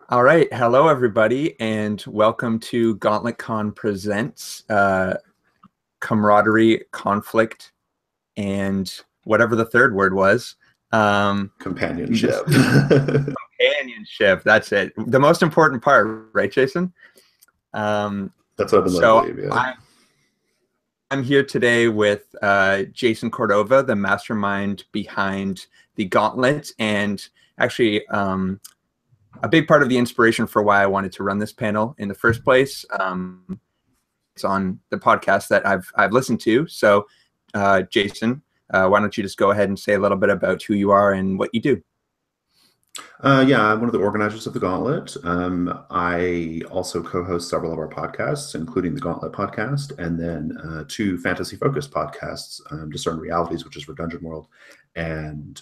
All right. Hello, everybody, and welcome to Gauntlet Con Presents Camaraderie, Conflict, and whatever the third word was. Companionship. Companionship. That's it. The most important part, right, Jason? That's what I've been led to So believe, yeah. I'm here today with Jason Cordova, the mastermind behind the Gauntlet, and actually a big part of the inspiration for why I wanted to run this panel in the first place. It's on the podcast that I've listened to. So, Jason, why don't you just go ahead and say a little bit about who you are and what you do? Yeah, I'm one of the organizers of the Gauntlet. I also co-host several of our podcasts, including the Gauntlet podcast, and then two fantasy-focused podcasts, Discern Realities, which is for Dungeon World, and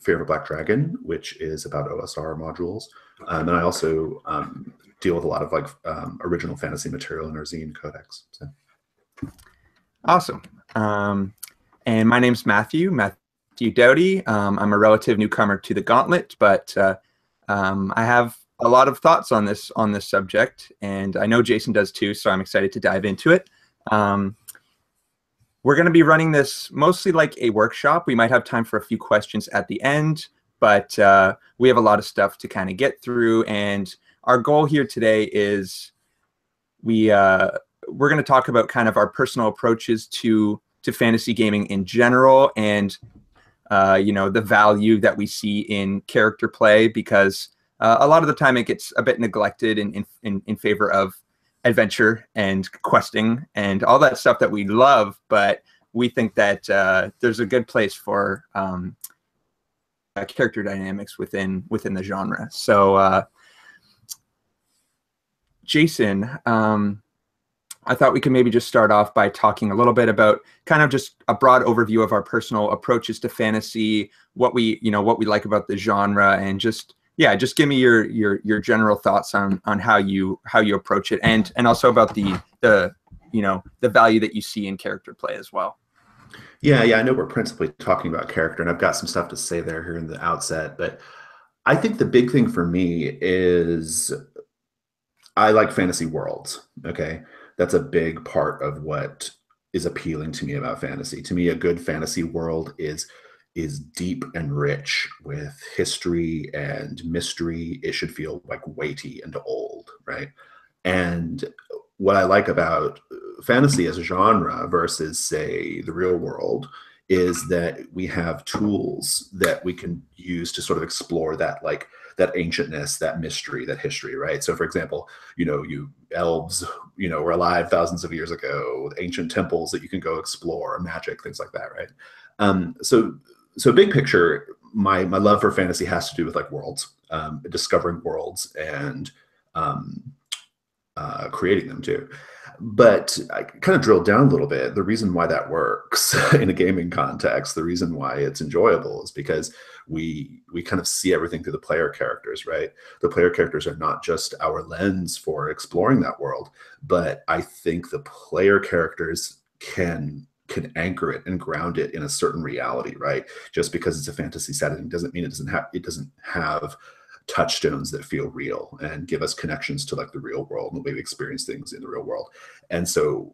Fear of a Black Dragon, which is about OSR modules. And I also deal with a lot of original fantasy material in our zine codex. So. Awesome. And my name's Matthew Dowdy. I'm a relative newcomer to the Gauntlet, but I have a lot of thoughts on this subject, and I know Jason does too, so I'm excited to dive into it. We're going to be running this mostly like a workshop. We might have time for a few questions at the end, but we have a lot of stuff to kind of get through, and our goal here today is we're going to talk about kind of our personal approaches to fantasy gaming in general, and the value that we see in character play, because a lot of the time it gets a bit neglected in favor of adventure and questing and all that stuff that we love, but we think that there's a good place for character dynamics within the genre. So, Jason, I thought we could maybe just start off by talking a little bit about kind of just a broad overview of our personal approaches to fantasy, what we like about the genre, and just give me your general thoughts on how you approach it, and also about the value that you see in character play as well. Yeah, I know we're principally talking about character, and I've got some stuff to say there here in the outset, but I think the big thing for me is I like fantasy worlds, okay? That's a big part of what is appealing to me about fantasy. To me, a good fantasy world is deep and rich with history and mystery. It should feel like weighty and old, right? And what I like about fantasy as a genre versus, say, the real world is that we have tools that we can use to sort of explore that ancientness, that mystery, that history, right? So for example, you elves, were alive thousands of years ago, with ancient temples that you can go explore, magic, things like that, right? So big picture, my love for fantasy has to do with like worlds, discovering worlds and creating them too. But I kind of drilled down a little bit. The reason why that works in a gaming context, the reason why it's enjoyable is because we kind of see everything through the player characters, right? The player characters are not just our lens for exploring that world, but I think the player characters can anchor it and ground it in a certain reality, right? Just because it's a fantasy setting doesn't mean it doesn't have touchstones that feel real and give us connections to like the real world and the way we experience things in the real world. And so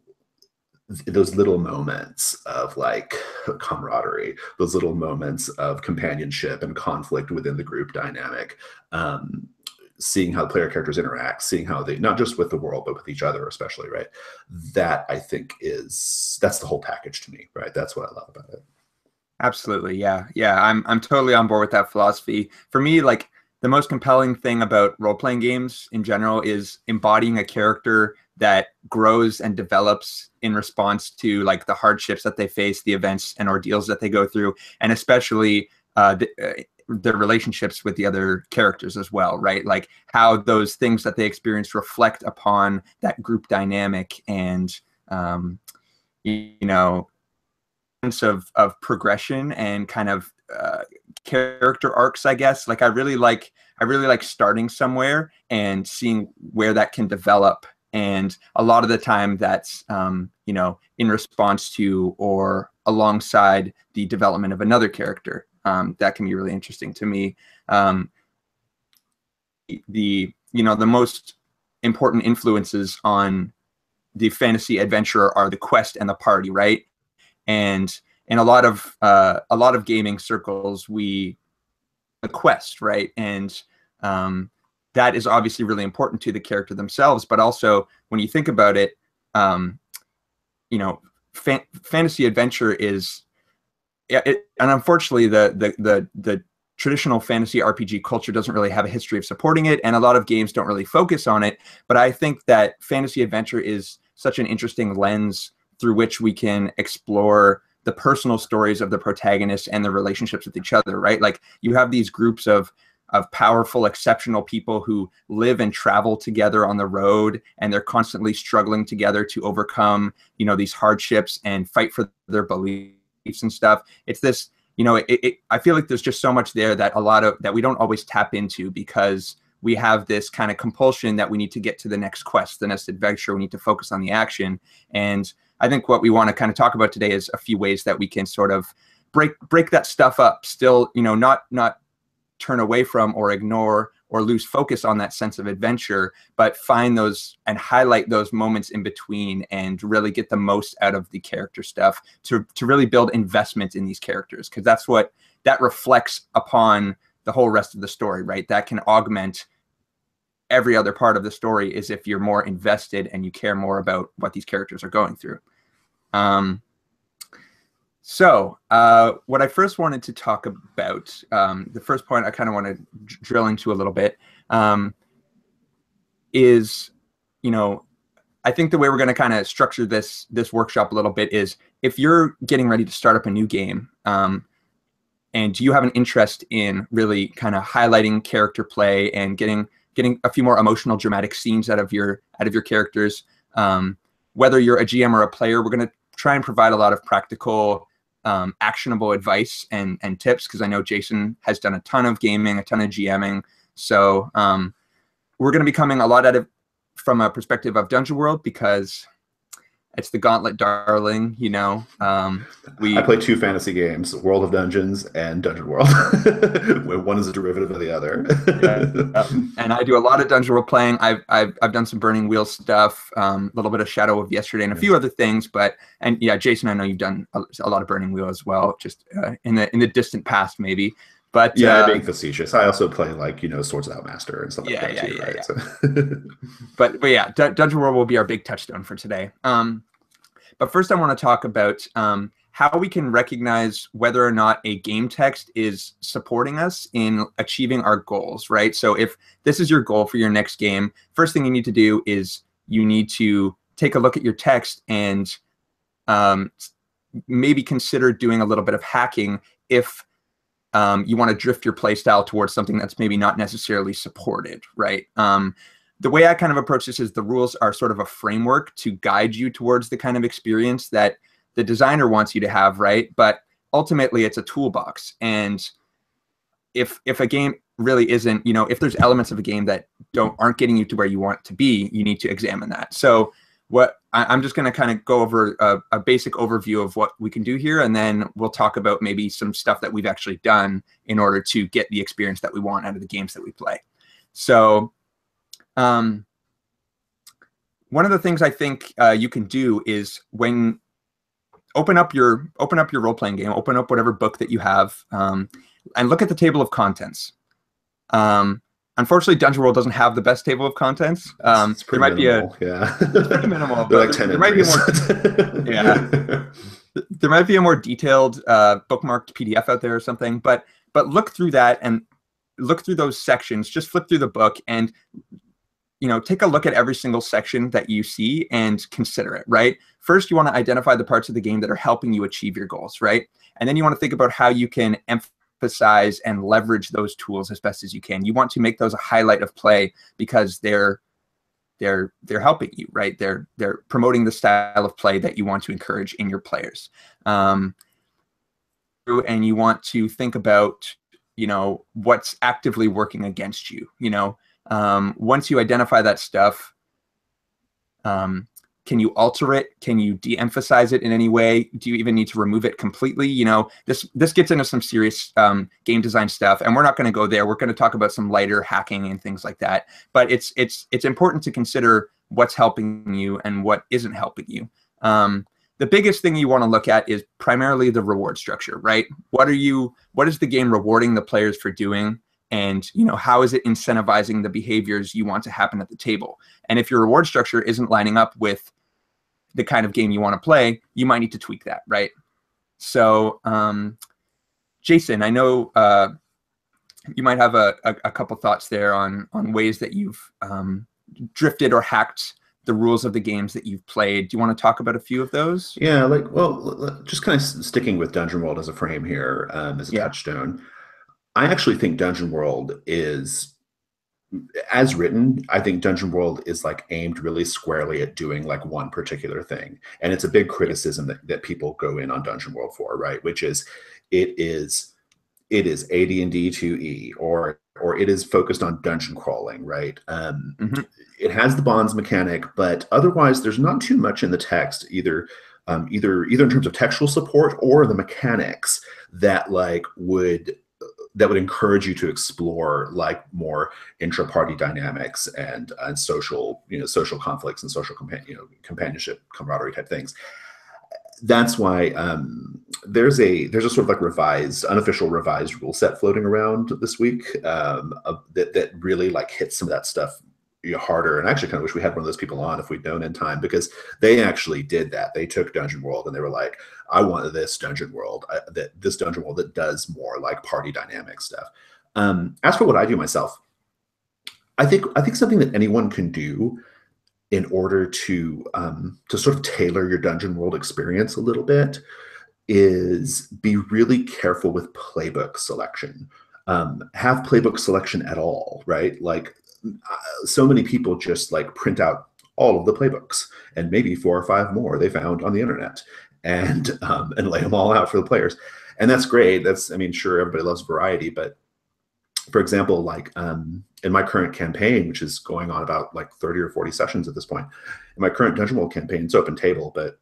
those little moments of like camaraderie, those little moments of companionship and conflict within the group dynamic, seeing how the player characters interact, seeing how they, not just with the world, but with each other, especially, right? That I think that's the whole package to me, right? That's what I love about it. Absolutely. Yeah. I'm totally on board with that philosophy. For me, like, the most compelling thing about role-playing games in general is embodying a character that grows and develops in response to like the hardships that they face, the events and ordeals that they go through, and especially their relationships with the other characters as well, right? Like how those things that they experience reflect upon that group dynamic, and sense of progression and kind of character arcs, I guess. Like I really like starting somewhere and seeing where that can develop, and a lot of the time that's in response to or alongside the development of another character. That can be really interesting to me. the most important influences on the fantasy adventurer are the quest and the party, right? And in a lot of gaming circles, the quest, right? And that is obviously really important to the character themselves, but also when you think about it, fantasy adventure is, and unfortunately the traditional fantasy RPG culture doesn't really have a history of supporting it, and a lot of games don't really focus on it. But I think that fantasy adventure is such an interesting lens through which we can explore the personal stories of the protagonists and the relationships with each other, right? Like, you have these groups of powerful, exceptional people who live and travel together on the road, and they're constantly struggling together to overcome, these hardships and fight for their beliefs and stuff. It's this, I feel like there's just so much there that that we don't always tap into, because we have this kind of compulsion that we need to get to the next quest, the next adventure. We need to focus on the action. And I think what we want to kind of talk about today is a few ways that we can sort of break that stuff up, still, not turn away from or ignore or lose focus on that sense of adventure, but find those and highlight those moments in between and really get the most out of the character stuff to really build investment in these characters, because that reflects upon the whole rest of the story, right? That can augment every other part of the story, is if you're more invested and you care more about what these characters are going through. So what I first wanted to talk about, the first point I kind of want to drill into a little bit, is, I think the way we're going to kind of structure this workshop a little bit is, if you're getting ready to start up a new game, and you have an interest in really kind of highlighting character play and getting a few more emotional, dramatic scenes out of your characters, whether you're a GM or a player, we're going to try and provide a lot of practical, actionable advice and tips, because I know Jason has done a ton of gaming, a ton of GMing. So we're going to be coming a lot at it from a perspective of Dungeon World, because it's the Gauntlet darling, I play 2 fantasy games, World of Dungeons and Dungeon World. Where one is a derivative of the other. And I do a lot of Dungeon World playing. I've done some Burning Wheel stuff, a little bit of Shadow of Yesterday, and a few other things. And Jason, I know you've done a lot of Burning Wheel as well, just in the distant past, maybe. But yeah, being facetious. I also play Swords of Outmaster and stuff like that too, right? Yeah. So. but yeah, Dungeon World will be our big touchstone for today. But first I want to talk about how we can recognize whether or not a game text is supporting us in achieving our goals, right? So if this is your goal for your next game, first thing you need to do is you need to take a look at your text and maybe consider doing a little bit of hacking if you want to drift your play style towards something that's maybe not necessarily supported, right? The way I kind of approach this is, the rules are sort of a framework to guide you towards the kind of experience that the designer wants you to have, right? But ultimately, it's a toolbox. And if a game really isn't, if there's elements of a game that aren't getting you to where you want to be, you need to examine that. So I'm just going to kind of go over a basic overview of what we can do here, and then we'll talk about maybe some stuff that we've actually done in order to get the experience that we want out of the games that we play. So one of the things I think you can do is, when open up your role-playing game, open up whatever book that you have, and look at the table of contents. Unfortunately, Dungeon World doesn't have the best table of contents. It's pretty minimal. It's pretty minimal. They're like 10 there might be there might be a more detailed bookmarked PDF out there or something. But look through that and look through those sections. Just flip through the book and take a look at every single section that you see and consider it, right? First, you want to identify the parts of the game that are helping you achieve your goals, right? And then you want to think about how you can emphasize and leverage those tools as best as you can. You want to make those a highlight of play, because they're helping you, right? They're promoting the style of play that you want to encourage in your players. And you want to think about, what's actively working against you, once you identify that stuff, Can you alter it? Can you de-emphasize it in any way? Do you even need to remove it completely? You know, this gets into some serious game design stuff, and we're not going to go there. We're going to talk about some lighter hacking and things like that. But it's important to consider what's helping you and what isn't helping you. The biggest thing you want to look at is primarily the reward structure, right? What is the game rewarding the players for doing? And, you know, how is it incentivizing the behaviors you want to happen at the table? And if your reward structure isn't lining up with the kind of game you want to play, you might need to tweak that, right? So, Jason, I know you might have a couple thoughts there on ways that you've drifted or hacked the rules of the games that you've played. Do you want to talk about a few of those? Yeah, like, well, just kind of sticking with Dungeon World as a frame here, as a touchstone. I actually think Dungeon World is, as written, I think Dungeon World is like aimed really squarely at doing like one particular thing. And it's a big criticism that people go in on Dungeon World for, right? Which is it is AD&D 2E, or it is focused on dungeon crawling, right? It has the bonds mechanic, but otherwise there's not too much in the text, either in terms of textual support or the mechanics that would encourage you to explore like more intra-party dynamics and social conflicts and social companionship, camaraderie type things. That's why there's a sort of like unofficial revised rule set floating around this week that really like hits some of that stuff harder. And I actually kind of wish we had one of those people on if we'd known in time, because they actually did that. They took Dungeon World and they were like, I want this Dungeon World that does more like party dynamic stuff. As for what I do myself, I think something that anyone can do in order to sort of tailor your Dungeon World experience a little bit is be really careful with playbook selection. Have playbook selection at all, right? Like, so many people just like print out all of the playbooks and maybe 4 or 5 more they found on the internet and lay them all out for the players. And that's great. I mean, sure, everybody loves variety, but for example, like in my current campaign, which is going on about like 30 or 40 sessions at this point, in my current Dungeon World campaign, it's open table, but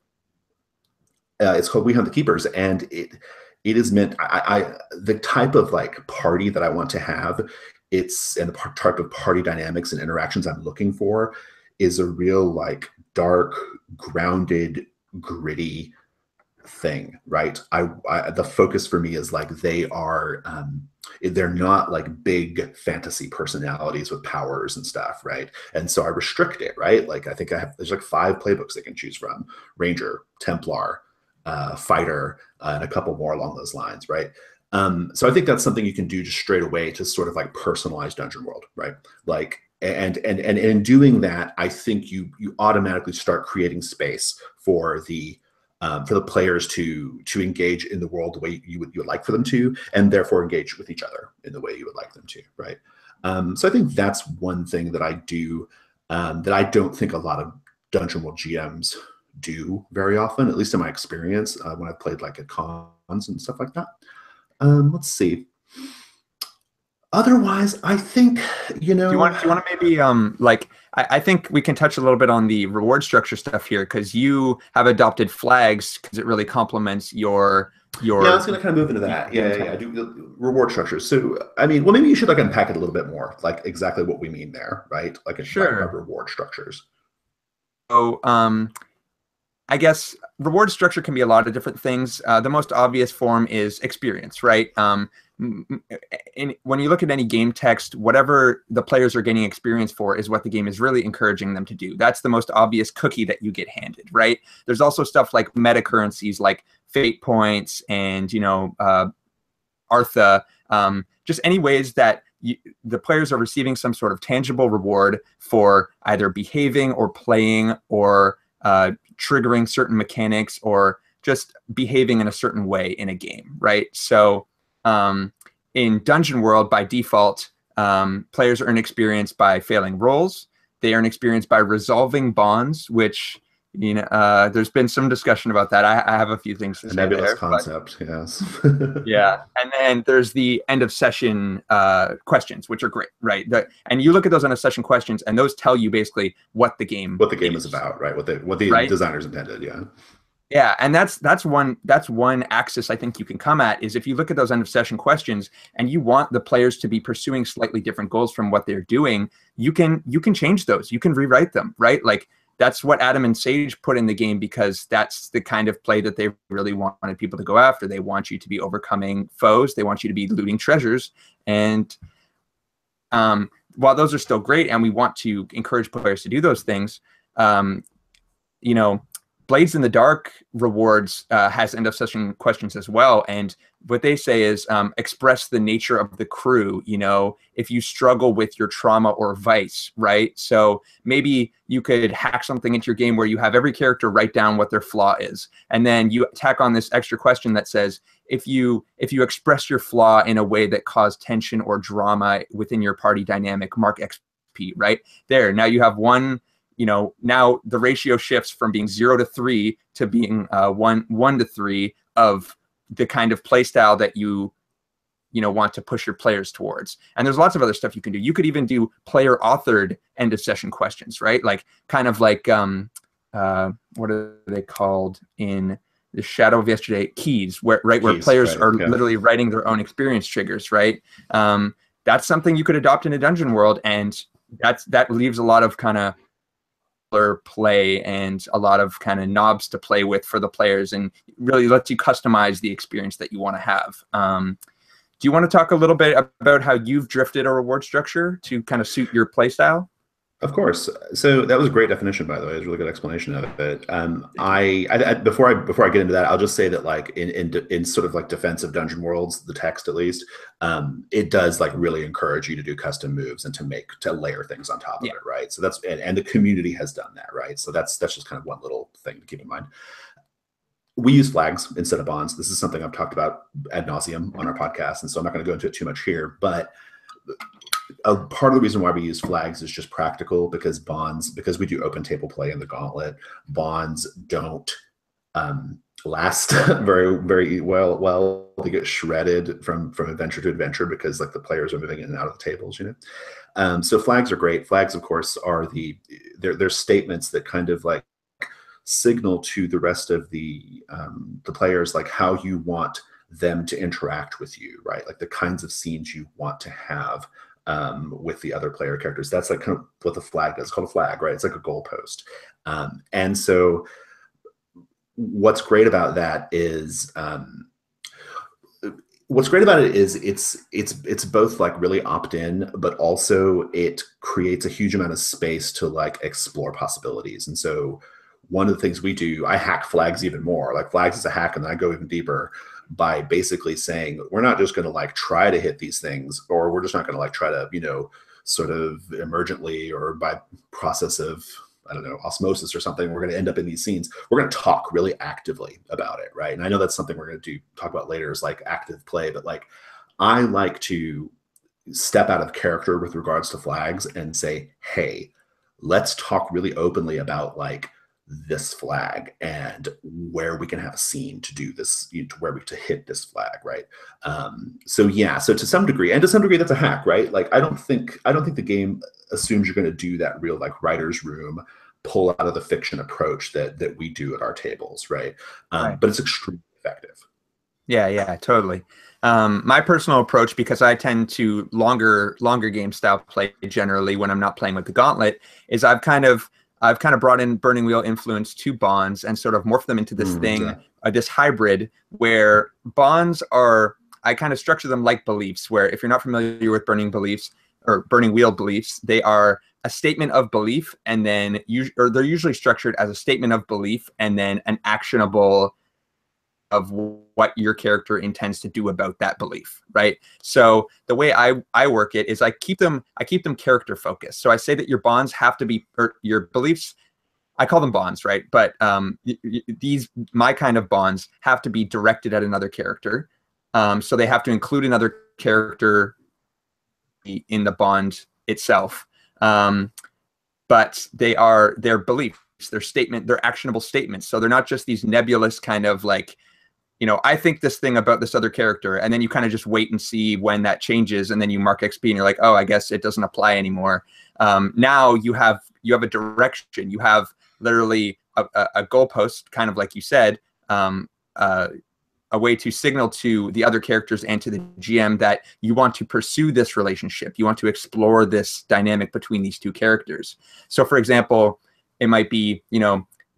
it's called We Hunt the Keepers, and it is meant, the type of like party that I want to have, and the type of party dynamics and interactions I'm looking for is a real like dark, grounded, gritty thing, right? The focus for me is like they're not like big fantasy personalities with powers and stuff, right? And so I restrict it, right? Like I think there's like 5 playbooks they can choose from: Ranger, Templar, Fighter, and a couple more along those lines, right? So I think that's something you can do just straight away to sort of like personalize Dungeon World, right? Like, and in doing that, I think you automatically start creating space for the players to engage in the world the way you would like for them to, and therefore engage with each other in the way you would like them to, right? So I think that's one thing that I do that I don't think a lot of Dungeon World GMs do very often, at least in my experience when I've played like at cons and stuff like that. Let's see. Otherwise, I think, do you want to maybe like I think we can touch a little bit on the reward structure stuff here, because you have adopted flags because it really complements your. Yeah, I was going to kind of move into that. Yeah. I do the reward structures. So, I mean, well, maybe you should like unpack it a little bit more, like exactly what we mean there, right? Like by reward structures. So, I guess reward structure can be a lot of different things. The most obvious form is experience, right? When you look at any game text, whatever the players are gaining experience for is what the game is really encouraging them to do. That's the most obvious cookie that you get handed, right? There's also stuff like meta currencies like fate points and, Artha, just any ways that the players are receiving some sort of tangible reward for either behaving or playing or triggering certain mechanics or just behaving in a certain way in a game, right? So in Dungeon World, by default, players earn experience by failing rolls. They earn experience by resolving bonds, which There's been some discussion about that. I have a few things to A say nebulous there. concept, yes. Yeah, and then there's the end of session questions, which are great, right? And you look at those end of session questions, and those tell you basically what the game is about, right? What the right? designers intended, yeah. Yeah, and that's one axis I think you can come at is if you look at those end of session questions and you want the players to be pursuing slightly different goals from what they're doing, you can change those. You can rewrite them, right? Like that's what Adam and Sage put in the game because that's the kind of play that they really wanted people to go after. They want you to be overcoming foes. They want you to be looting treasures. And while those are still great and we want to encourage players to do those things, you know, Blades in the Dark rewards has end of session questions as well. And what they say is express the nature of the crew, if you struggle with your trauma or vice, right? So maybe you could hack something into your game where you have every character write down what their flaw is. And then you tack on this extra question that says, if you express your flaw in a way that caused tension or drama within your party dynamic, mark XP, right? There, now you have one. Now the ratio shifts from being 0 to 3 to being 1 to 3 of the kind of play style that you want to push your players towards. And there's lots of other stuff you can do. You could even do player authored end of session questions, right? Like kind of like what are they called in the Shadow of Yesterday? Keys, where players are literally writing their own experience triggers, right? That's something you could adopt in a dungeon world, and that leaves a lot of kind of play and a lot of kind of knobs to play with for the players and really lets you customize the experience that you want to have. Do you want to talk a little bit about how you've drifted a reward structure to kind of suit your play style? Of course. So that was a great definition, by the way. It was a really good explanation of it. I before I get into that, I'll just say that like in sort of like defensive dungeon worlds, the text at least, it does like really encourage you to do custom moves and to layer things on top of it, right? So that's and the community has done that, right? So that's just kind of one little thing to keep in mind. We use flags instead of bonds. This is something I've talked about ad nauseum on our podcast, and so I'm not going to go into it too much here, but a part of the reason why we use flags is just practical because we do open table play in the Gauntlet, bonds don't last very, very well. They get shredded from adventure to adventure because like the players are moving in and out of the tables, so flags are great. Flags, of course, are they're statements that kind of like signal to the rest of the players like how you want them to interact with you, right? Like the kinds of scenes you want to have with the other player characters. That's like kind of what the flag does. It's called a flag, right? It's like a goalpost. And so what's great about that is it's both like really opt-in, but also it creates a huge amount of space to like explore possibilities. And so one of the things we do, I hack flags even more. Like flags is a hack, and then I go even deeper by basically saying we're not just going to like try to hit these things, or we're just not going to like try to sort of emergently or by process of osmosis or something, we're going to end up in these scenes. We're going to talk really actively about it, right? And I know that's something we're going to talk about later is like active play, but like I like to step out of character with regards to flags and say, hey, let's talk really openly about like this flag and where we can have a scene to do this, to hit this flag, right? So to some degree that's a hack, right? Like I don't think the game assumes you're going to do that real like writer's room pull out of the fiction approach that we do at our tables, right? But it's extremely effective. Yeah, totally. My personal approach, because I tend to longer game style play generally when I'm not playing with the Gauntlet, is I've kind of brought in Burning Wheel influence to bonds and sort of morphed them into this this hybrid where bonds are, I kind of structure them like beliefs, where if you're not familiar with Burning Wheel beliefs, they are a statement of belief, and then they're usually structured as a statement of belief and then an actionable of what your character intends to do about that belief, right? So the way I work it is I keep them character focused. So I say that your bonds have to be, or your beliefs, I call them bonds, right? But my kind of bonds have to be directed at another character. So they have to include another character in the bond itself. But they're beliefs, they're actionable statements. So they're not just these nebulous kind of like, I think this thing about this other character, and then you kind of just wait and see when that changes, and then you mark XP and you're like, oh, I guess it doesn't apply anymore. Now you have a direction. You have literally a goalpost, kind of like you said, a way to signal to the other characters and to the GM that you want to pursue this relationship. You want to explore this dynamic between these two characters. So for example, it might be,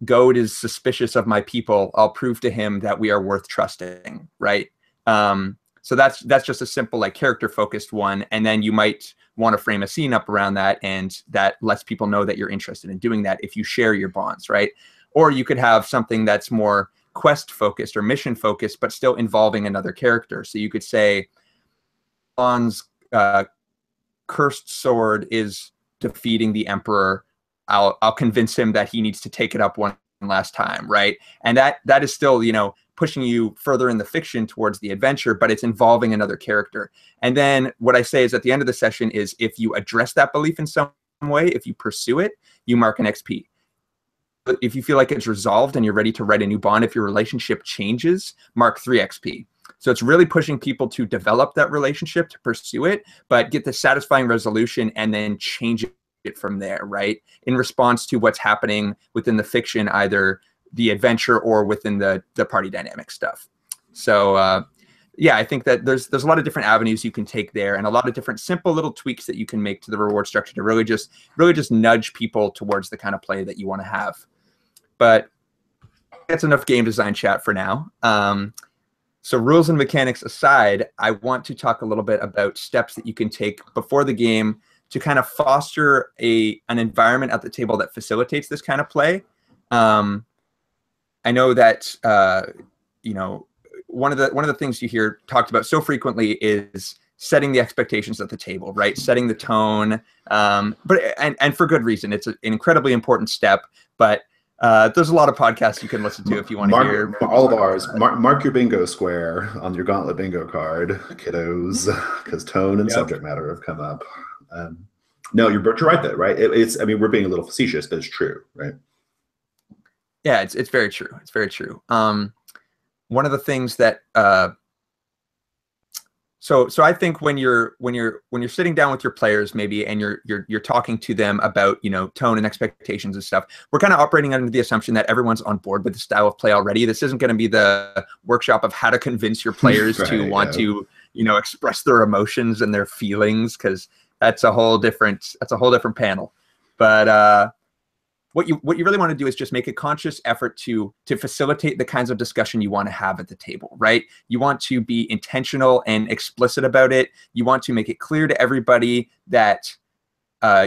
Goad is suspicious of my people. I'll prove to him that we are worth trusting, right? So that's just a simple like character focused one. And then you might want to frame a scene up around that, and that lets people know that you're interested in doing that if you share your bonds, right? Or you could have something that's more quest focused or mission focused, but still involving another character. So you could say, Bond's cursed sword is defeating the Emperor. I'll convince him that he needs to take it up one last time, right? And that is still, pushing you further in the fiction towards the adventure, but it's involving another character. And then what I say is at the end of the session is if you address that belief in some way, if you pursue it, you mark an XP. But if you feel like it's resolved and you're ready to write a new bond, if your relationship changes, mark 3 XP. So it's really pushing people to develop that relationship, to pursue it, but get the satisfying resolution and then change it from there, right? In response to what's happening within the fiction, either the adventure or within the party dynamic stuff. So yeah, I think that there's a lot of different avenues you can take there, and a lot of different simple little tweaks that you can make to the reward structure to really just nudge people towards the kind of play that you want to have. But that's enough game design chat for now. So rules and mechanics aside, I want to talk a little bit about steps that you can take before the game to kind of foster an environment at the table that facilitates this kind of play. I know that one of the things you hear talked about so frequently is setting the expectations at the table, right? Setting the tone, but for good reason. It's an incredibly important step, but there's a lot of podcasts you can listen to if you want to hear all of ours. Mark your bingo square on your Gauntlet bingo card, kiddos, because tone and subject matter have come up. No, you're right though, right? I mean, we're being a little facetious, but it's true, right? Yeah, it's very true. It's very true. One of the things that so I think when you're sitting down with your players maybe, and you're talking to them about tone and expectations and stuff, we're kind of operating under the assumption that everyone's on board with the style of play already. This isn't going to be the workshop of how to convince your players to want to express their emotions and their feelings, because that's a whole different panel. But what you really want to do is just make a conscious effort to facilitate the kinds of discussion you want to have at the table, right? You want to be intentional and explicit about it. You want to make it clear to everybody that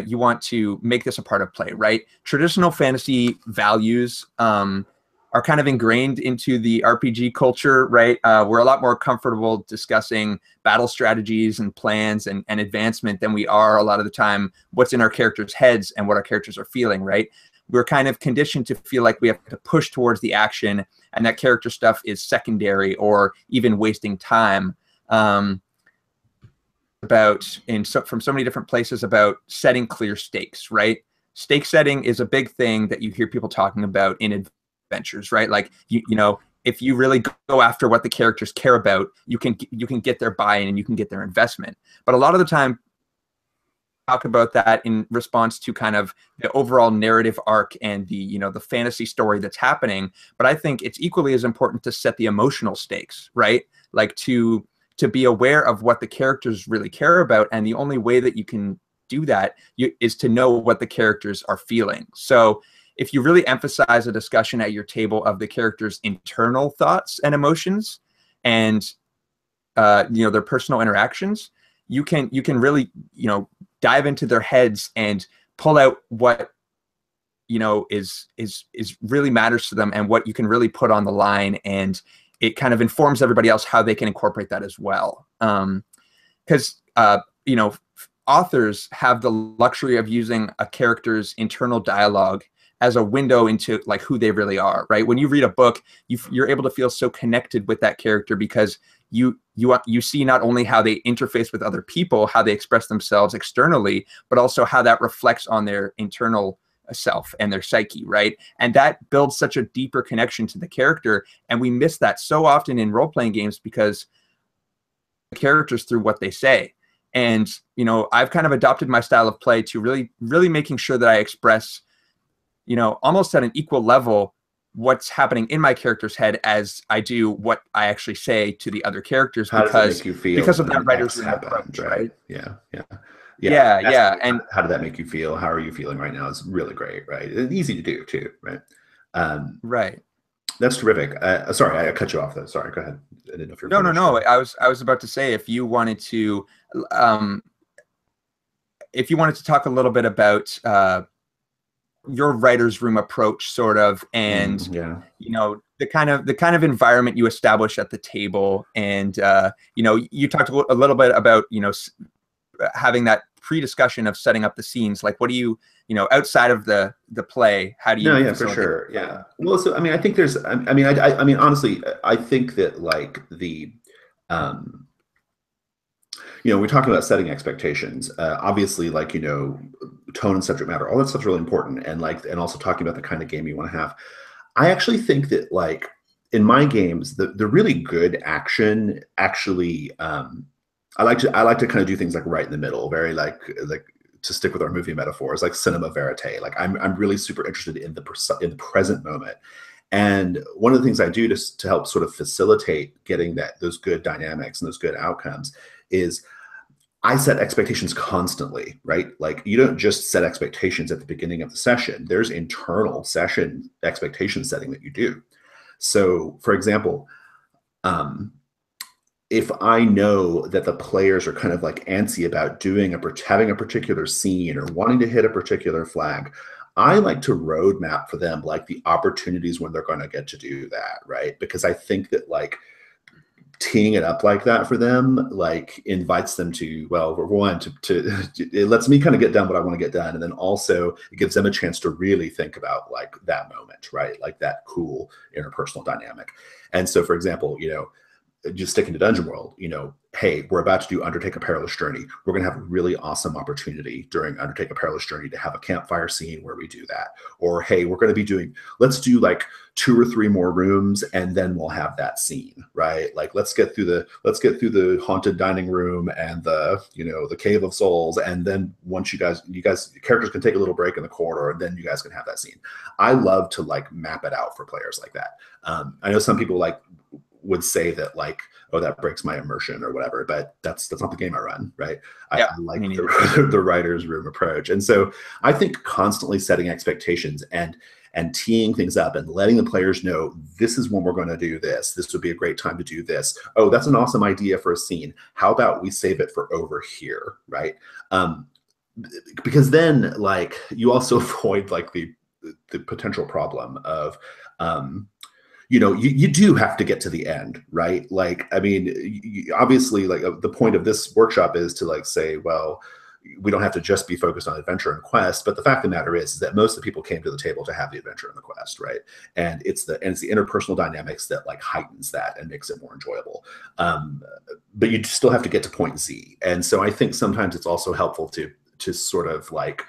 you want to make this a part of play, right? Traditional fantasy values are kind of ingrained into the RPG culture, right? We're a lot more comfortable discussing battle strategies and plans and advancement than we are a lot of the time what's in our characters' heads and what our characters are feeling, right? We're kind of conditioned to feel like we have to push towards the action, and that character stuff is secondary or even wasting time. From so many different places about setting clear stakes, right? Stake setting is a big thing that you hear people talking about in adventures, right? Like if you really go after what the characters care about, you can get their buy-in and you can get their investment. But a lot of the time, talk about that in response to kind of the overall narrative arc and the the fantasy story that's happening. But I think it's equally as important to set the emotional stakes, right? Like to be aware of what the characters really care about, and the only way that you can do that is to know what the characters are feeling. So if you really emphasize a discussion at your table of the characters' internal thoughts and emotions and their personal interactions, you can really dive into their heads and pull out what is really matters to them and what you can really put on the line, and it kind of informs everybody else how they can incorporate that as well. Because authors have the luxury of using a character's internal dialogue as a window into like who they really are, right? When you read a book, you're able to feel so connected with that character because you see not only how they interface with other people, how they express themselves externally, but also how that reflects on their internal self and their psyche, right? And that builds such a deeper connection to the character. And we miss that so often in role-playing games because the characters through what they say. And, you know, I've kind of adopted my style of play to really making sure that I express, you know, almost at an equal level what's happening in my character's head as I do what I actually say to the other characters. How does it make you feel because of that when writer's X room happened, approach, right? Yeah. And How did that make you feel? How are you feeling right now? It's really great, right? It's easy to do too, right? right. That's terrific. Sorry, I cut you off though. Sorry, go ahead. I didn't know if you're No. I was about to say, if you wanted to talk a little bit about your writer's room approach, sort of, and you know, the kind of environment you establish at the table, and you know, you talked a little bit about, you know, having that pre-discussion of setting up the scenes. Like, what do you know, outside of the play, how do you? No, yeah, for sure. Yeah. Well, so I mean, I think there's, I mean, honestly, I think that like the, you know, we're talking about setting expectations. Obviously, like, you know, tone and subject matter, all that stuff's really important, and like, and also talking about the kind of game you want to have. I actually think that, like, in my games, the really good action actually, I like to kind of do things like right in the middle, very like to stick with our movie metaphors, like cinema verite. Like I'm really super interested in the present moment. And one of the things I do to help sort of facilitate getting those good dynamics and those good outcomes is I set expectations constantly, right? Like, you don't just set expectations at the beginning of the session. There's internal session expectation setting that you do. So, for example, if I know that the players are kind of like antsy about having a particular scene or wanting to hit a particular flag, I like to roadmap for them like the opportunities when they're going to get to do that, right? Because I think that, like, teeing it up like that for them, like, invites them to, well, for one, it lets me kind of get done what I want to get done. And then also it gives them a chance to really think about like that moment, right? Like that cool interpersonal dynamic. And so, for example, you know, just sticking to Dungeon World, you know, hey, we're about to do Undertake a Perilous Journey. We're going to have a really awesome opportunity during Undertake a Perilous Journey to have a campfire scene where we do that. Or, hey, we're going to be let's do like 2 or 3 more rooms, and then we'll have that scene, right? Like, let's get through the haunted dining room and the, you know, the Cave of Souls. And then once you guys, characters can take a little break in the corridor, and then you guys can have that scene. I love to like map it out for players like that. I know some people would say that, like, oh, that breaks my immersion or whatever, but that's not the game I run, right? I like the writer's room approach. And so I think constantly setting expectations and teeing things up and letting the players know, this is when we're going to do this. This would be a great time to do this. Oh, that's an awesome idea for a scene. How about we save it for over here, right? Because then, like, you also avoid like the potential problem of, you know, you do have to get to the end, right? Like, I mean, obviously, like, the point of this workshop is to like say, well, we don't have to just be focused on adventure and quest, but the fact of the matter is that most of the people came to the table to have the adventure and the quest, right? And it's the interpersonal dynamics that like heightens that and makes it more enjoyable. But you still have to get to point Z. And so I think sometimes it's also helpful to sort of like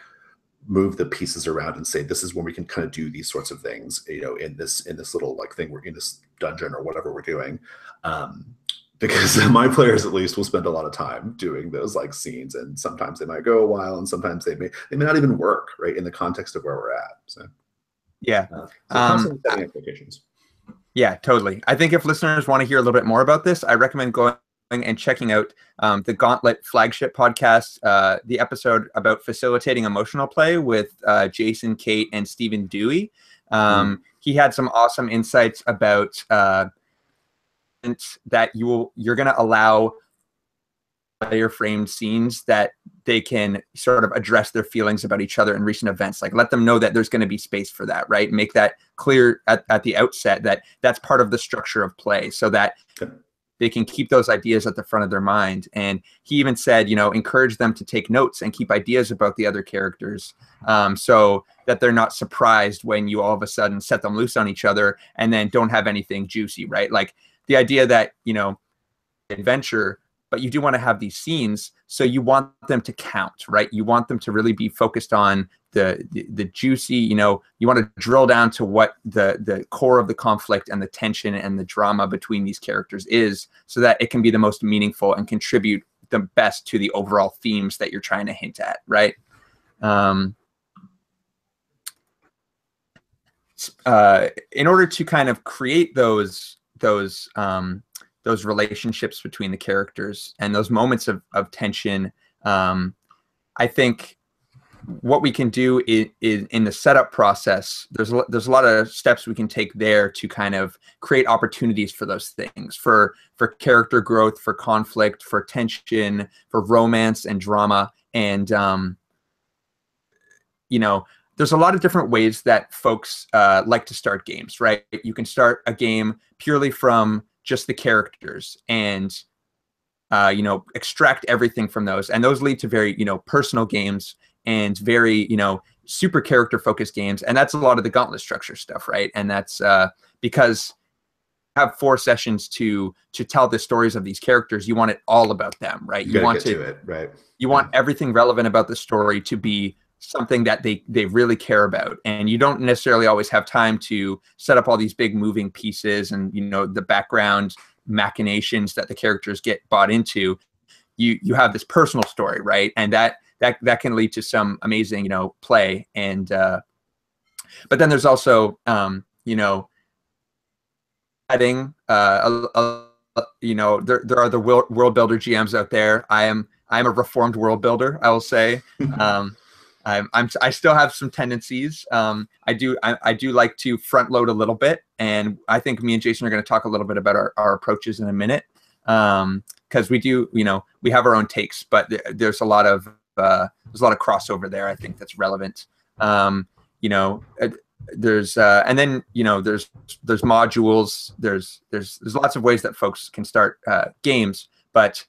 move the pieces around and say, this is when we can kind of do these sorts of things, you know, in this little like thing, we're in this dungeon or whatever we're doing. Because my players at least will spend a lot of time doing those like scenes, and sometimes they might go a while, and sometimes they may not even work, right, in the context of where we're at. So yeah, so constantly setting expectations. Yeah, totally. I think if listeners want to hear a little bit more about this, I recommend going and checking out the Gauntlet flagship podcast, the episode about facilitating emotional play with Jason, Kate, and Stephen Dewey. He had some awesome insights about that you're going to allow player framed scenes that they can sort of address their feelings about each other in recent events. Like, let them know that there's going to be space for that, right? Make that clear at the outset that that's part of the structure of play, so that they can keep those ideas at the front of their mind. And he even said, you know, encourage them to take notes and keep ideas about the other characters, so that they're not surprised when you all of a sudden set them loose on each other and then don't have anything juicy, right? Like, the idea that, you know, adventure, but you do want to have these scenes, so you want them to count, right? You want them to really be focused on the juicy, you know, you want to drill down to what the core of the conflict and the tension and the drama between these characters is, so that it can be the most meaningful and contribute the best to the overall themes that you're trying to hint at, right? In order to kind of create those relationships between the characters and those moments of tension, I think what we can do is in the setup process, there's a lot of steps we can take there to kind of create opportunities for those things, for character growth, for conflict, for tension, for romance and drama. And you know, there's a lot of different ways that folks like to start games, right? You can start a game purely from just the characters and you know, extract everything from those, and those lead to very, you know, personal games and very, you know, super character focused games. And that's a lot of the Gauntlet structure stuff, right? And that's because you have 4 sessions to tell the stories of these characters. You want it all about them, right? You want to it, right? You want everything relevant about the story to be something that they really care about, and you don't necessarily always have time to set up all these big moving pieces and, you know, the background machinations that the characters get bought into. You have this personal story, right? And that can lead to some amazing, you know, play. And but then there's also you know, adding you know, there are the world builder GMs out there. I'm a reformed world builder, I will say. I still have some tendencies. I do like to front load a little bit, and I think me and Jason are going to talk a little bit about our approaches in a minute, because we do, you know, we have our own takes, but there's a lot of crossover there, I think, that's relevant. You know, there's and then, you know, there's modules, there's lots of ways that folks can start games, but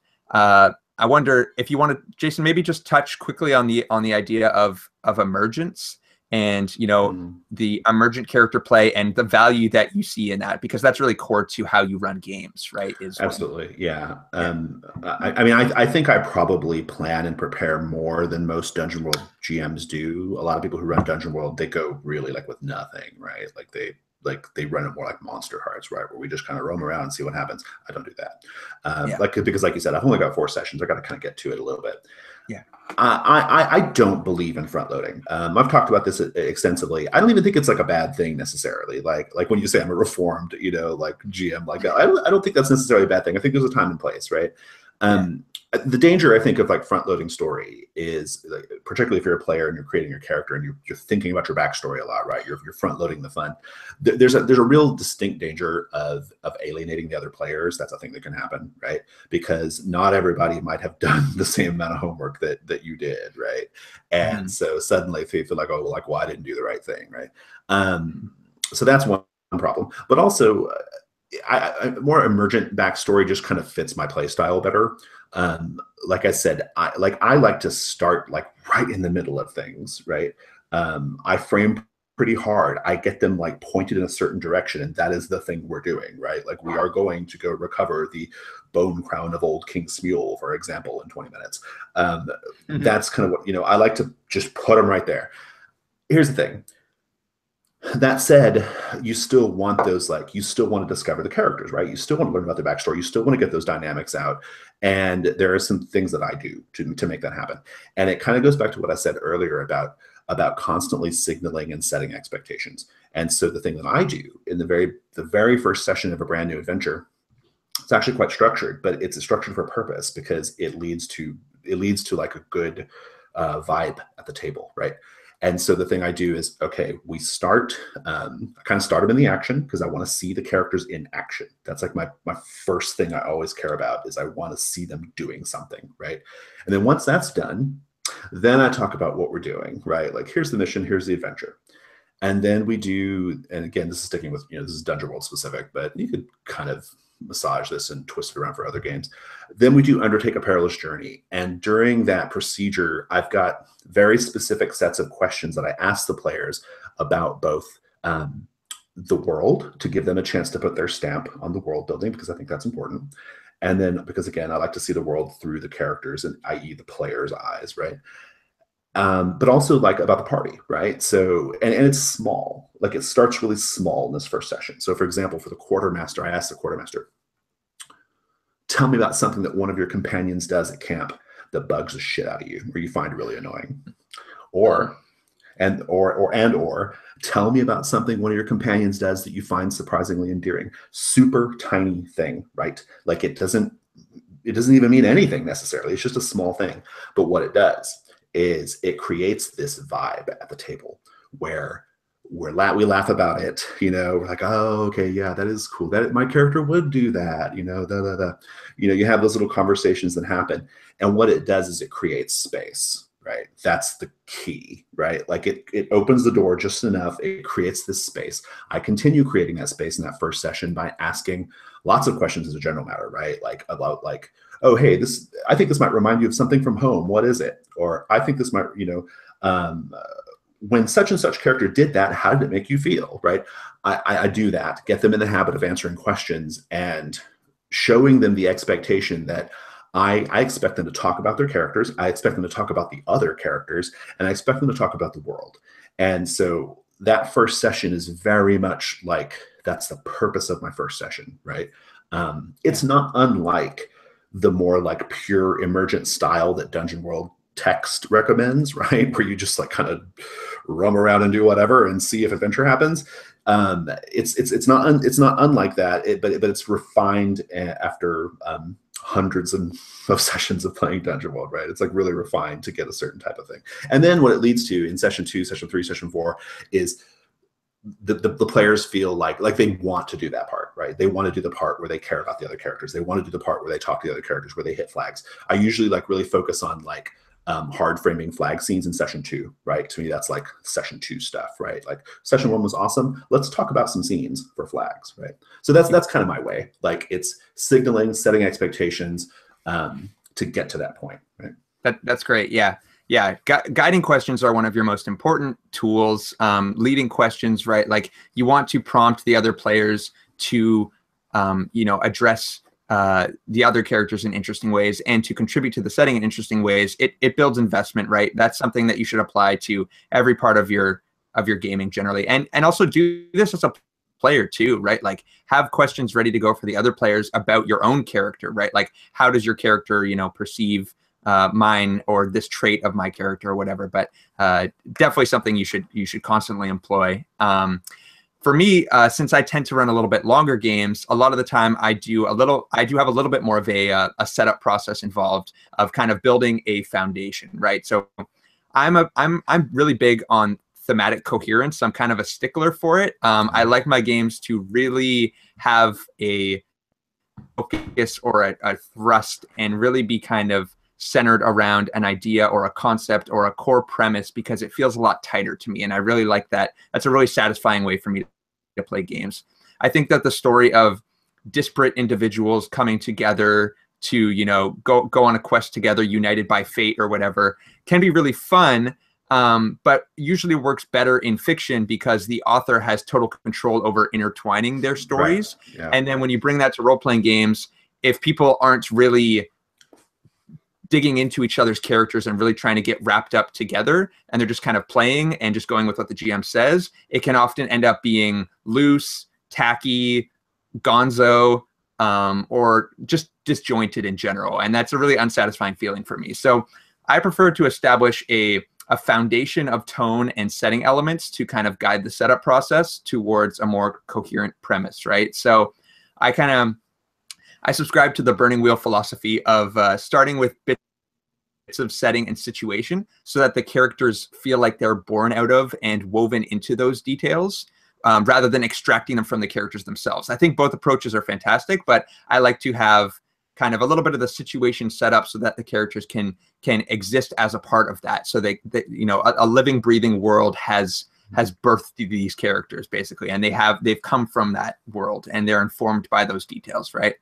I wonder if you want to, Jason, maybe just touch quickly on the idea of emergence and, you know, the emergent character play and the value that you see in that, because that's really core to how you run games, right? Absolutely, yeah. I mean, I think I probably plan and prepare more than most Dungeon World GMs do. A lot of people who run Dungeon World, they go really like with nothing, right? Like they run it more like Monster Hearts, right? Where we just kind of roam around and see what happens. I don't do that. Because like you said, I've only got 4 sessions. I got to kind of get to it a little bit. Yeah. I don't believe in front loading. I've talked about this extensively. I don't even think it's like a bad thing necessarily. Like when you say I'm a reformed, you know, like GM, like I don't think that's necessarily a bad thing. I think there's a time and place, right? The danger, I think, of like front loading story is, like, particularly if you're a player and you're creating your character and you're thinking about your backstory a lot, right? You're front loading the fun. There's a real distinct danger of alienating the other players. That's a thing that can happen, right? Because not everybody might have done the same amount of homework that you did, right? And so suddenly they feel like, oh, well, I didn't do the right thing, right? So that's one problem. But also, I more emergent backstory just kind of fits my play style better. Like I said, I like to start like right in the middle of things, right? I frame pretty hard. I get them like pointed in a certain direction, and that is the thing we're doing, right? Like we are going to go recover the bone crown of old King Smuel, for example, in 20 minutes. That's kind of what, you know, I like to just put them right there. Here's the thing. That said, you still want those, like, you still want to discover the characters, right? You still want to learn about their backstory. You still want to get those dynamics out. And there are some things that I do to make that happen. And it kind of goes back to what I said earlier about constantly signaling and setting expectations. And so the thing that I do in the very first session of a brand new adventure, it's actually quite structured, but it's structured for a purpose, because it leads to like a good vibe at the table, right? And so the thing I do is, okay, we start, I kind of start them in the action because I want to see the characters in action. That's like my first thing I always care about, is I want to see them doing something, right? And then once that's done, then I talk about what we're doing, right? Like, here's the mission, here's the adventure. And then we do, and again, this is sticking with, you know, this is Dungeon World specific, but you could kind of massage this and twist it around for other games. Then we do undertake a perilous journey. And during that procedure, I've got very specific sets of questions that I ask the players about both the world, to give them a chance to put their stamp on the world building, because I think that's important. And then, because again, I like to see the world through the characters, and i.e. the player's eyes, right? But also like about the party, right? So, and it's small, like it starts really small in this first session. So for example, for the quartermaster, I asked the quartermaster, tell me about something that one of your companions does at camp that bugs the shit out of you or you find really annoying. Or tell me about something one of your companions does that you find surprisingly endearing. Super tiny thing, right? Like it doesn't even mean anything necessarily. It's just a small thing. But what it does is it creates this vibe at the table where we laugh about it, you know, we're like, oh, okay, yeah, that is cool. That my character would do that, you know, you know, you have those little conversations that happen. And what it does is it creates space, right? That's the key, right? Like it opens the door just enough. It creates this space. I continue creating that space in that first session by asking lots of questions as a general matter, right? Like about like, oh, hey, I think this might remind you of something from home. What is it? Or I think this might, you know, when such and such character did that, how did it make you feel, right? I do that, get them in the habit of answering questions and showing them the expectation that I expect them to talk about their characters, I expect them to talk about the other characters, and I expect them to talk about the world. And so that first session is very much like, that's the purpose of my first session, right? It's not unlike the more like pure emergent style that Dungeon World text recommends, right? Where you just like kind of roam around and do whatever and see if adventure happens. It's not unlike that, but it's refined after hundreds of sessions of playing Dungeon World, right? It's like really refined to get a certain type of thing. And then what it leads to in session 2, session 3, session 4 is the players feel like they want to do that part, right? They want to do the part where they care about the other characters. They want to do the part where they talk to the other characters, where they hit flags. I usually like really focus on like hard framing flag scenes in session 2, right? To me, that's like session 2 stuff, right? Like session 1 was awesome. Let's talk about some scenes for flags, right? So that's kind of my way. Like it's signaling, setting expectations to get to that point, right? That's great. Yeah. Yeah, guiding questions are one of your most important tools. Leading questions, right? Like you want to prompt the other players to, you know, address the other characters in interesting ways and to contribute to the setting in interesting ways. It builds investment, right? That's something that you should apply to every part of your gaming generally, and also do this as a player too, right? Like have questions ready to go for the other players about your own character, right? Like how does your character, you know, perceive mine or this trait of my character or whatever, but definitely something you should constantly employ. For me, since I tend to run a little bit longer games, a lot of the time I do have a little bit more of a setup process involved of kind of building a foundation, right? So I'm really big on thematic coherence. I'm kind of a stickler for it. I like my games to really have a focus or a thrust and really be kind of centered around an idea or a concept or a core premise, because it feels a lot tighter to me. And I really like that. That's a really satisfying way for me to play games. I think that the story of disparate individuals coming together to, you know, go on a quest together, united by fate or whatever, can be really fun, but usually works better in fiction because the author has total control over intertwining their stories. Right. Yeah. And then when you bring that to role-playing games, if people aren't really digging into each other's characters and really trying to get wrapped up together, and they're just kind of playing and just going with what the GM says, it can often end up being loose, tacky, gonzo, or just disjointed in general. And that's a really unsatisfying feeling for me. So I prefer to establish a foundation of tone and setting elements to kind of guide the setup process towards a more coherent premise, right? So I subscribe to the burning wheel philosophy of starting with bits of setting and situation so that the characters feel like they're born out of and woven into those details, rather than extracting them from the characters themselves. I think both approaches are fantastic, but I like to have kind of a little bit of the situation set up so that the characters can exist as a part of that. So they you know, a living, breathing world has birthed these characters basically, and they've come from that world and they're informed by those details, right?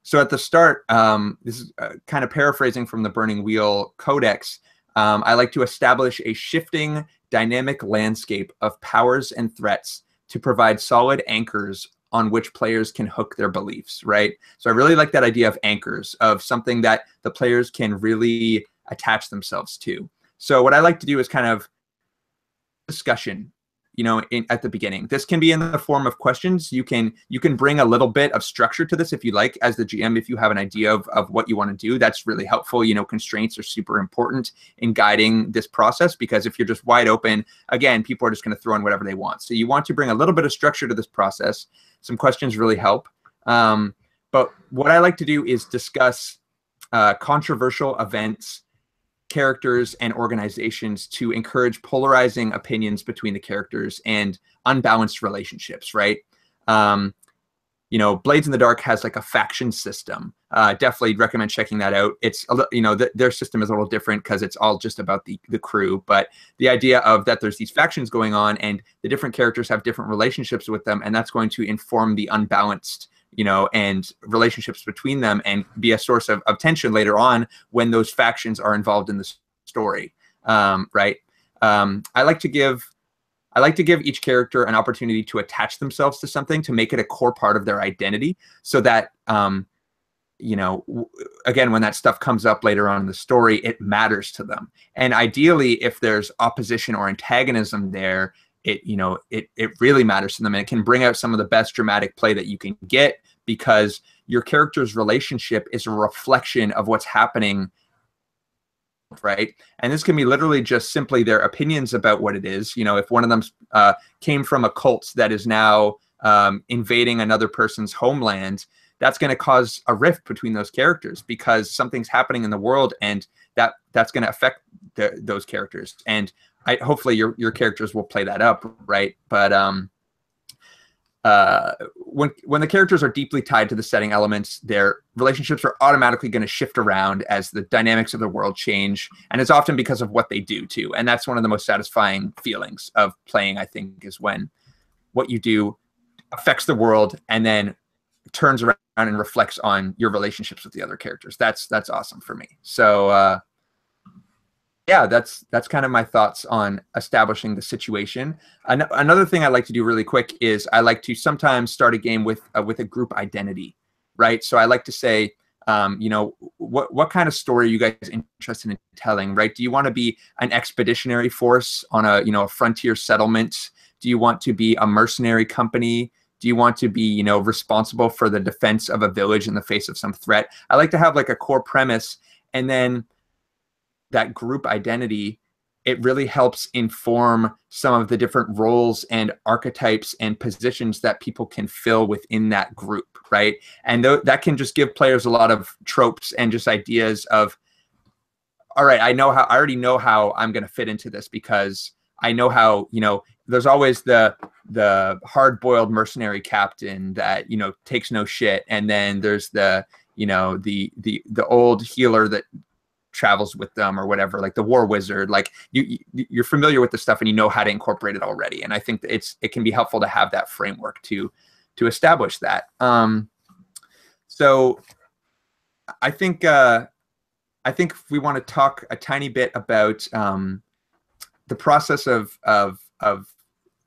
So at the start, this is kind of paraphrasing from the Burning Wheel Codex. I like to establish a shifting, dynamic landscape of powers and threats to provide solid anchors on which players can hook their beliefs, right? So I really like that idea of anchors, of something that the players can really attach themselves to. So what I like to do is kind of discussion, at the beginning. This can be in the form of questions. You can bring a little bit of structure to this if you like, as the GM. If you have an idea of what you want to do, that's really helpful. Constraints are super important in guiding this process, because if you're just wide open, again, people are just going to throw in whatever they want. So you want to bring a little bit of structure to this process. Some questions really help. But what I like to do is discuss controversial events, characters, and organizations to encourage polarizing opinions between the characters and unbalanced relationships, right? Blades in the Dark has like a faction system. Definitely recommend checking that out. It's, their system is a little different because it's all just about the crew, but the idea of that there's these factions going on and the different characters have different relationships with them, and that's going to inform the unbalanced and relationships between them, and be a source of tension later on when those factions are involved in the story, right? I like to give each character an opportunity to attach themselves to something, to make it a core part of their identity, so that again, when that stuff comes up later on in the story, it matters to them. And ideally, if there's opposition or antagonism there, it really matters to them, and it can bring out some of the best dramatic play that you can get, because your character's relationship is a reflection of what's happening, right? And this can be literally just simply their opinions about what it is. If one of them came from a cult that is now invading another person's homeland, that's going to cause a rift between those characters, because something's happening in the world, and that's going to affect those characters. And hopefully your characters will play that up, right? But when the characters are deeply tied to the setting elements, their relationships are automatically going to shift around as the dynamics of the world change, and it's often because of what they do too. And that's one of the most satisfying feelings of playing, I think, is when what you do affects the world and then turns around and reflects on your relationships with the other characters. That's awesome for me. So yeah, that's kind of my thoughts on establishing the situation. Another thing I like to do really quick is I like to sometimes start a game with a group identity, right? So I like to say, what kind of story are you guys interested in telling, right? Do you want to be an expeditionary force on a frontier settlement? Do you want to be a mercenary company? Do you want to be, responsible for the defense of a village in the face of some threat? I like to have like a core premise, and then that group identity, it really helps inform some of the different roles and archetypes and positions that people can fill within that group, right? And that can just give players a lot of tropes and just ideas of, all right, I already know how I'm going to fit into this, because I know how, there's always the hard-boiled mercenary captain that, takes no shit. And then there's the old healer that travels with them, or whatever, like the war wizard. Like you're familiar with the stuff and you know how to incorporate it already. And I think that it can be helpful to have that framework to establish that. So I think if we want to talk a tiny bit about the process of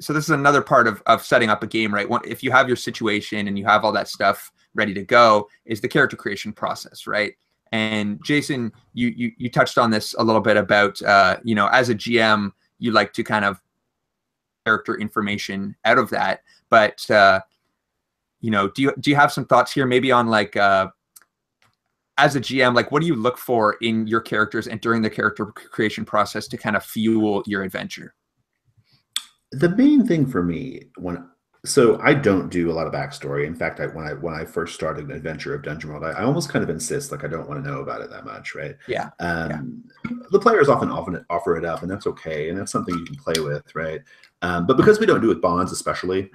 so this is another part of setting up a game, right? If you have your situation and you have all that stuff ready to go, is the character creation process, right? And Jason, you touched on this a little bit about, as a GM, you like to kind of character information out of that. But, do you have some thoughts here maybe on like, as a GM, like what do you look for in your characters and during the character creation process to kind of fuel your adventure? The main thing for me so I don't do a lot of backstory. In fact, when I first started an adventure of Dungeon World, I almost kind of insist, like I don't want to know about it that much, right? Yeah. The players often offer it up, and that's okay, and that's something you can play with, right? But because we don't do it with bonds, especially,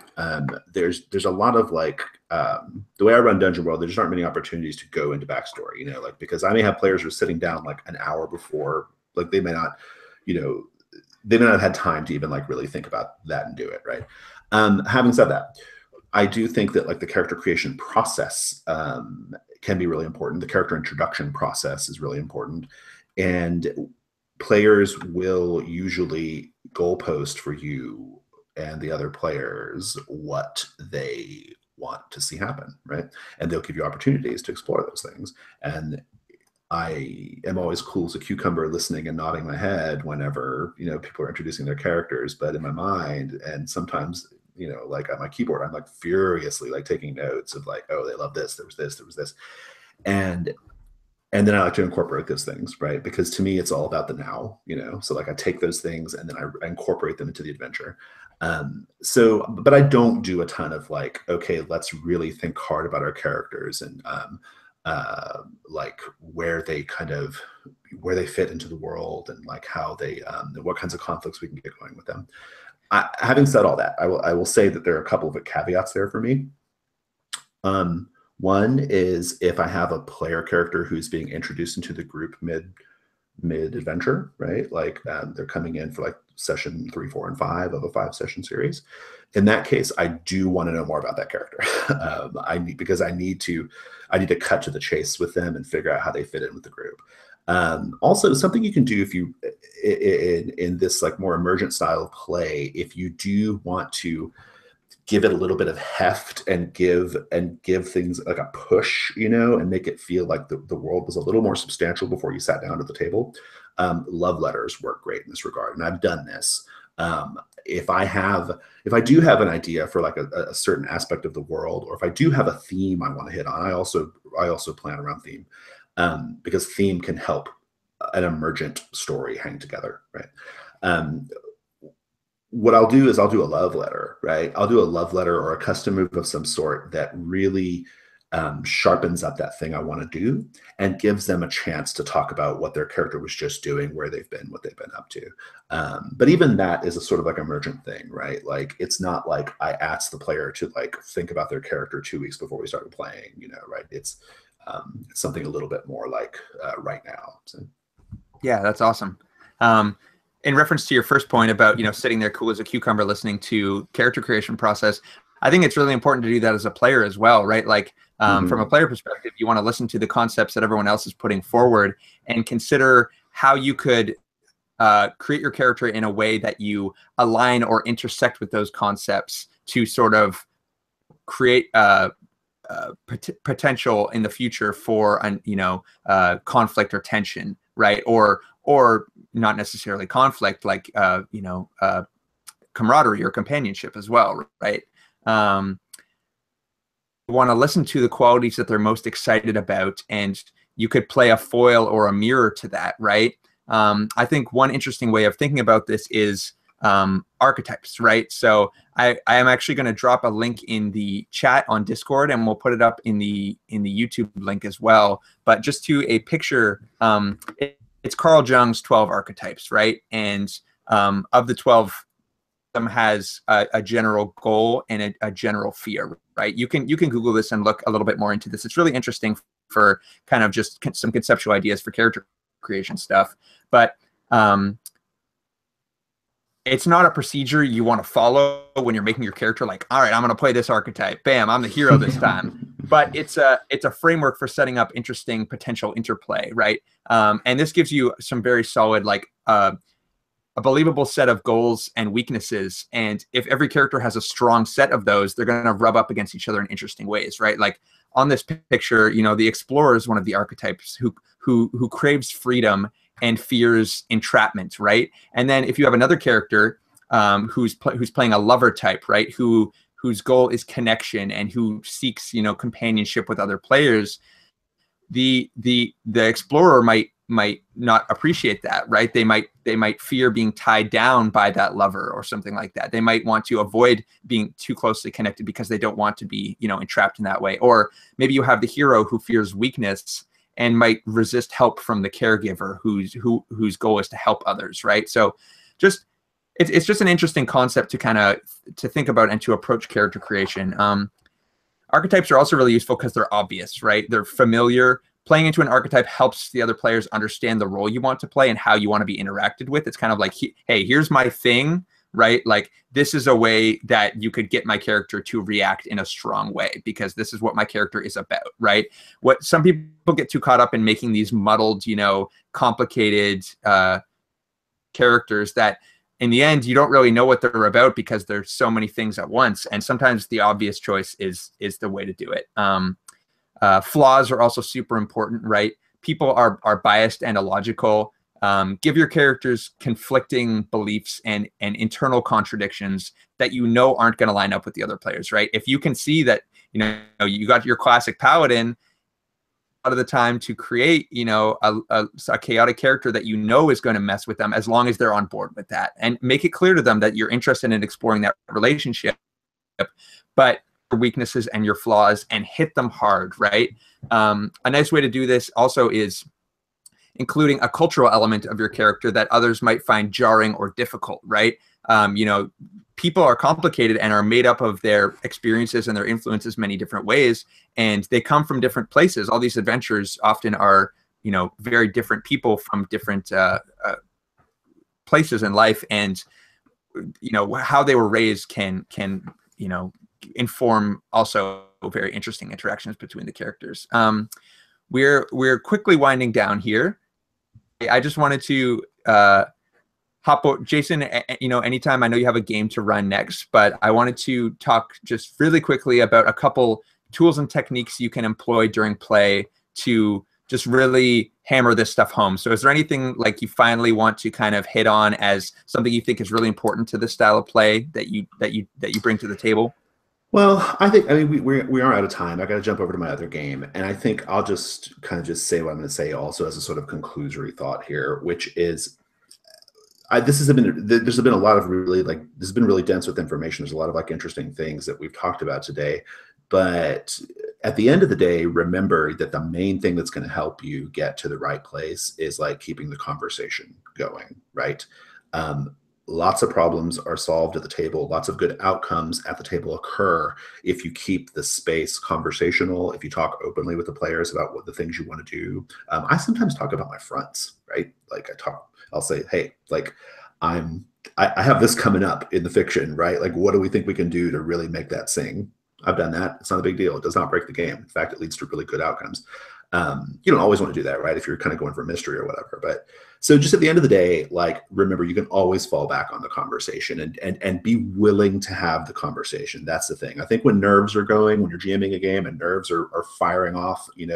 there's a lot of like the way I run Dungeon World, there just aren't many opportunities to go into backstory, like because I may have players who are sitting down like an hour before, like they may not have had time to even like really think about that and do it, right? Having said that, I do think that like the character creation process can be really important. The character introduction process is really important, and players will usually goalpost for you and the other players what they want to see happen, right? And they'll give you opportunities to explore those things. And I am always cool as a cucumber, listening and nodding my head whenever, people are introducing their characters. But in my mind, and sometimes, like on my keyboard, I'm like furiously like taking notes of like, oh, they love this, there was this, there was this. And then I like to incorporate those things, right? Because to me, it's all about the now, So like I take those things and then I incorporate them into the adventure. But I don't do a ton of like, okay, let's really think hard about our characters and like where they fit into the world and like how they, what kinds of conflicts we can get going with them. Having said all that, I will say that there are a couple of caveats there for me. One is if I have a player character who's being introduced into the group mid adventure, right? Like they're coming in for like session 3, 4, and 5 of a 5-session series. In that case, I do want to know more about that character. Because I need to cut to the chase with them and figure out how they fit in with the group. Also, something you can do if you in this like more emergent style of play, if you do want to give it a little bit of heft and give things like a push, and make it feel like the world was a little more substantial before you sat down at the table. Love letters work great in this regard. And I've done this. If I do have an idea for like a certain aspect of the world, or if I do have a theme I want to hit on, I also plan around theme, because theme can help an emergent story hang together, right? What I'll do is I'll do a love letter, right? I'll do a love letter or a custom move of some sort that really sharpens up that thing I want to do and gives them a chance to talk about what their character was just doing, where they've been, what they've been up to. But even that is a sort of like emergent thing, right? Like it's not like I asked the player to like think about their character 2 weeks before we started playing, right? It's something a little bit more like right now. So. Yeah, that's awesome. In reference to your first point about, sitting there cool as a cucumber listening to character creation process, I think it's really important to do that as a player as well, right? Like from a player perspective, you want to listen to the concepts that everyone else is putting forward and consider how you could create your character in a way that you align or intersect with those concepts to sort of create potential in the future for conflict or tension, right? Or not necessarily conflict, like camaraderie or companionship as well, right? You want to listen to the qualities that they're most excited about, and you could play a foil or a mirror to that, right? I think one interesting way of thinking about this is archetypes, right? So I am actually going to drop a link in the chat on Discord, and we'll put it up in the YouTube link as well. But just to a picture, it's Carl Jung's 12 archetypes, right? And of the 12, them has a general goal and a general fear, right? You can Google this and look a little bit more into this. It's really interesting for kind of just some conceptual ideas for character creation stuff. But it's not a procedure you want to follow when you're making your character like, all right, I'm going to play this archetype. Bam, I'm the hero this time. But it's a framework for setting up interesting potential interplay, right? And this gives you some very solid, like a believable set of goals and weaknesses. And if every character has a strong set of those, they're going to rub up against each other in interesting ways, right? Like on this picture, the explorer is one of the archetypes who craves freedom and fears entrapment, right? And then if you have another character who's playing a lover type, right, whose goal is connection and who seeks companionship with other players, the explorer might not appreciate that, right? They might fear being tied down by that lover or something like that. They might want to avoid being too closely connected because they don't want to be entrapped in that way. Or maybe you have the hero who fears weakness and might resist help from the caregiver whose goal is to help others, right? So it's just an interesting concept to think about and to approach character creation. Archetypes are also really useful because they're obvious, right? They're familiar. Playing into an archetype helps the other players understand the role you want to play and how you want to be interacted with. It's kind of like, hey, here's my thing, right? Like, this is a way that you could get my character to react in a strong way because this is what my character is about, right? What some people get too caught up in making these muddled, complicated characters that in the end, you don't really know what they're about because there's so many things at once. And sometimes the obvious choice is the way to do it. Flaws are also super important, right? People are biased and illogical. Give your characters conflicting beliefs and internal contradictions that you know aren't going to line up with the other players, right? If you can see that, you got your classic paladin, a lot of the time to create, a chaotic character that is going to mess with them, as long as they're on board with that, and make it clear to them that you're interested in exploring that relationship, but your weaknesses and your flaws, and hit them hard, right? A nice way to do this also is including a cultural element of your character that others might find jarring or difficult, right? People are complicated and are made up of their experiences and their influences many different ways, and they come from different places. All these adventures often are, very different people from different places in life, and how they were raised can inform also very interesting interactions between the characters. We're quickly winding down here. I just wanted to Jason, anytime, I know you have a game to run next, but I wanted to talk just really quickly about a couple tools and techniques you can employ during play to just really hammer this stuff home. So is there anything like you finally want to kind of hit on as something you think is really important to this style of play that you bring to the table? Well, we are out of time. I got to jump over to my other game, and I think I'll just kind of just say what I'm going to say also as a sort of conclusory thought here, which is there's been a lot of really this has been really dense with information. There's a lot of interesting things that we've talked about today, but at the end of the day, remember that the main thing that's going to help you get to the right place is keeping the conversation going, right? Lots of problems are solved at the table. Lots of good outcomes at the table occur if you keep the space conversational, if you talk openly with the players about what the things you want to do. I sometimes talk about my fronts, right? I'll say, hey, I have this coming up in the fiction, right? What do we think we can do to really make that sing? I've done that. It's not a big deal. It does not break the game. In fact, it leads to really good outcomes. You don't always want to do that, right? If you're kind of going for mystery or whatever. But so just at the end of the day, remember, you can always fall back on the conversation and be willing to have the conversation. That's the thing. I think when nerves are going, when you're GMing a game and nerves are firing off, you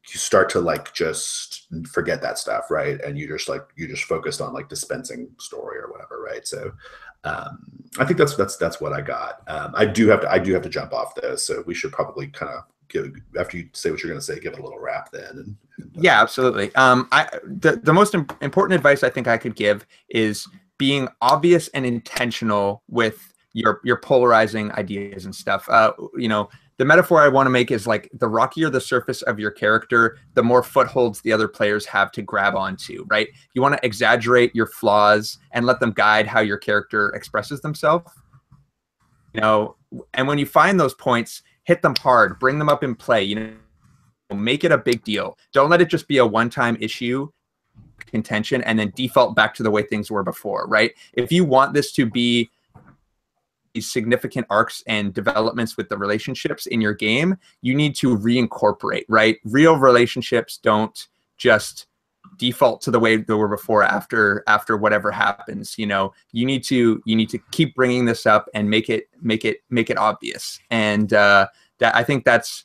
start to just forget that stuff, right? And you just focused on dispensing story or whatever, right? So I think that's what I got. I do have to jump off though, so we should probably kind of after you say what you're going to say, give it a little wrap then. Yeah, absolutely. The most important advice I think I could give is being obvious and intentional with your polarizing ideas and stuff. The metaphor I want to make is the rockier the surface of your character, the more footholds the other players have to grab onto, right? You want to exaggerate your flaws and let them guide how your character expresses themselves. And when you find those points, hit them hard, bring them up in play, make it a big deal. Don't let it just be a one-time issue contention and then default back to the way things were before, right? If you want this to be these significant arcs and developments with the relationships in your game, you need to reincorporate, right? Real relationships don't just default to the way they were before after whatever happens. You need to keep bringing this up and make it obvious. And that I think that's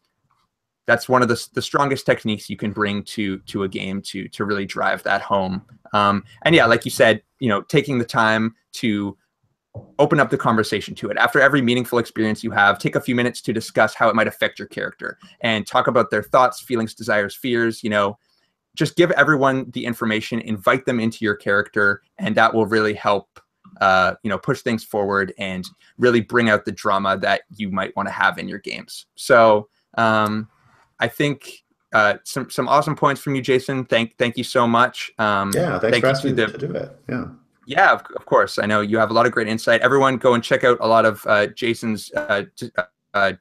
one of the strongest techniques you can bring to a game to really drive that home. And yeah, like you said, taking the time to open up the conversation to it. After every meaningful experience you have, take a few minutes to discuss how it might affect your character and talk about their thoughts, feelings, desires, fears. Just give everyone the information, invite them into your character, and that will really help push things forward and really bring out the drama that you might want to have in your games. So I think some awesome points from you, Jason. Thank you so much. Yeah, thanks for asking me to do it. Yeah. Yeah, of course. I know you have a lot of great insight. Everyone go and check out a lot of Jason's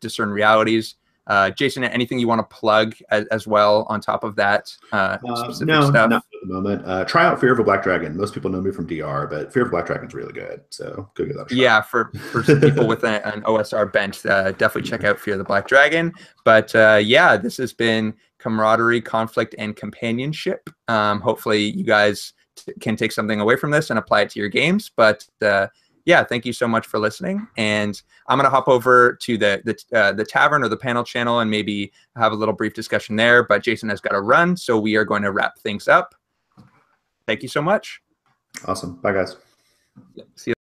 Discern Realities. Jason, anything you want to plug as well on top of that? No, stuff? Not at the moment. Try out Fear of a Black Dragon. Most people know me from DR, but Fear of a Black Dragon's really good. So go give that a shot. Yeah, for some people with an OSR bent, definitely check out Fear of the Black Dragon. But yeah, this has been Camaraderie, Conflict, and Companionship. Hopefully you guys can take something away from this and apply it to your games. But yeah, thank you so much for listening. And I'm gonna hop over to the tavern or the panel channel and maybe have a little brief discussion there. But Jason has got to run, so we are going to wrap things up. Thank you so much. Awesome. Bye, guys. See you.